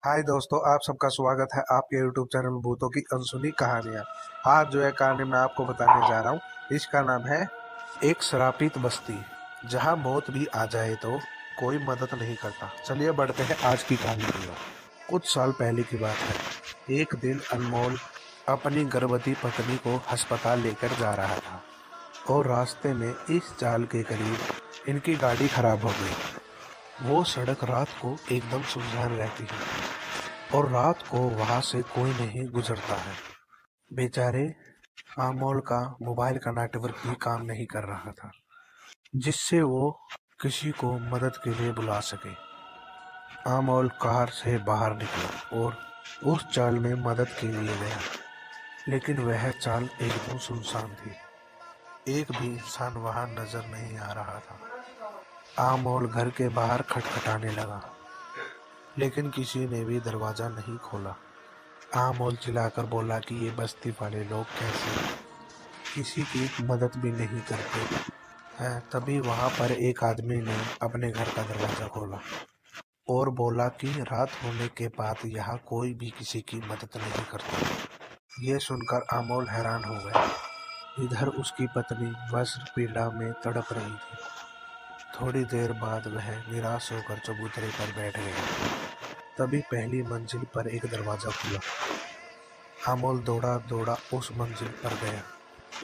हाय दोस्तों, आप सबका स्वागत है आपके YouTube चैनल भूतों की अनसुनी कहानियाँ। आज जो है कहानी मैं आपको बताने जा रहा हूँ, इसका नाम है एक श्रापित बस्ती, जहाँ मौत भी आ जाए तो कोई मदद नहीं करता। चलिए बढ़ते हैं आज की कहानी की ओर। कुछ साल पहले की बात है। एक दिन अनमोल अपनी गर्भवती पत्नी को अस्पताल लेकर जा रहा था और रास्ते में इस चाल के करीब इनकी गाड़ी खराब हो गई। वो सड़क रात को एकदम सुनसान रहती है और रात को वहां से कोई नहीं गुजरता है। बेचारे अमोल का मोबाइल का नेटवर्क भी काम नहीं कर रहा था, जिससे वो किसी को मदद के लिए बुला सके। अमोल कार से बाहर निकला और उस चाल में मदद के लिए गया, लेकिन वह चाल एकदम सुनसान थी। एक भी इंसान वहां नजर नहीं आ रहा था। अमोल घर के बाहर खटखटाने लगा, लेकिन किसी ने भी दरवाजा नहीं खोला। अमोल चिल्लाकर बोला कि ये बस्ती वाले लोग कैसे किसी की मदद भी नहीं करते हैं। तभी वहां पर एक आदमी ने अपने घर का दरवाजा खोला और बोला कि रात होने के बाद यहाँ कोई भी किसी की मदद नहीं करता। ये सुनकर अमोल हैरान हो गया। इधर उसकी पत्नी वज्र पीड़ा में तड़प रही थी। थोड़ी देर बाद वह निराश होकर चबूतरे पर बैठ गया। तभी पहली मंजिल पर एक दरवाजा खुला। अमोल दौड़ा दौड़ा उस मंजिल पर गया।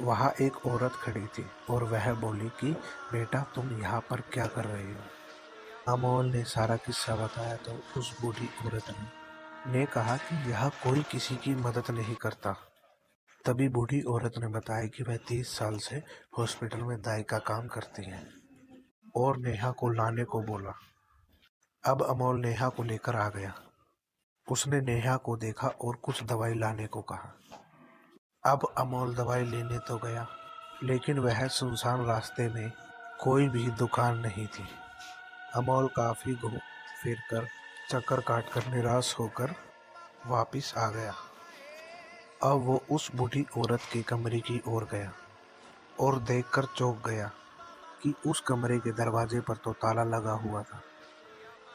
वहाँ एक औरत खड़ी थी और वह बोली कि बेटा, तुम यहाँ पर क्या कर रही हो। अमोल ने सारा किस्सा बताया तो उस बूढ़ी औरत ने कहा कि यहाँ कोई किसी की मदद नहीं करता। तभी बूढ़ी औरत ने बताया कि वह 30 साल से हॉस्पिटल में दाई का काम करती है और नेहा को लाने को बोला। अब अमोल नेहा को लेकर आ गया। उसने नेहा को देखा और कुछ दवाई लाने को कहा। अब अमोल दवाई लेने तो गया, लेकिन वह सुनसान रास्ते में कोई भी दुकान नहीं थी। अमोल काफी घूम फिर कर चक्कर काटकर निराश होकर वापस आ गया। अब वो उस बूढ़ी औरत के कमरे की ओर गया और देखकर चौंक गया कि उस कमरे के दरवाजे पर तो ताला लगा हुआ था।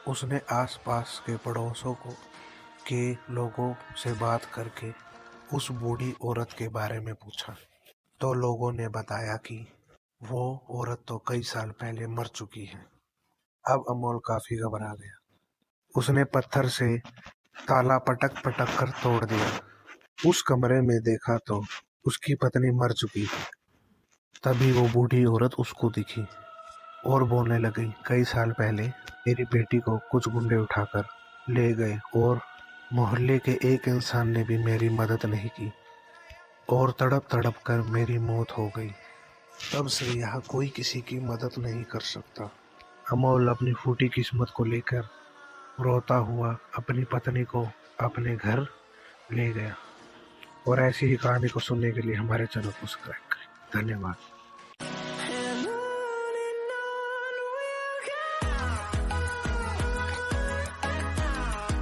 उसने आसपास के पड़ोसों के लोगों से बात करके उस बूढ़ी औरत के बारे में पूछा, तो लोगों ने बताया कि वो औरत तो कई साल पहले मर चुकी है। अब अमोल काफी घबरा गया। उसने पत्थर से ताला पटक पटक कर तोड़ दिया। उस कमरे में देखा तो उसकी पत्नी मर चुकी थी। तभी वो बूढ़ी औरत उसको दिखी और बोलने लगी, कई साल पहले मेरी बेटी को कुछ गुंडे उठाकर ले गए और मोहल्ले के एक इंसान ने भी मेरी मदद नहीं की और तड़प तड़प कर मेरी मौत हो गई। तब से यहाँ कोई किसी की मदद नहीं कर सकता। अमोल अपनी फूटी किस्मत को लेकर रोता हुआ अपनी पत्नी को अपने घर ले गया। और ऐसी ही कहानी को सुनने के लिए हमारे चैनल को सब्सक्राइब करें। धन्यवाद।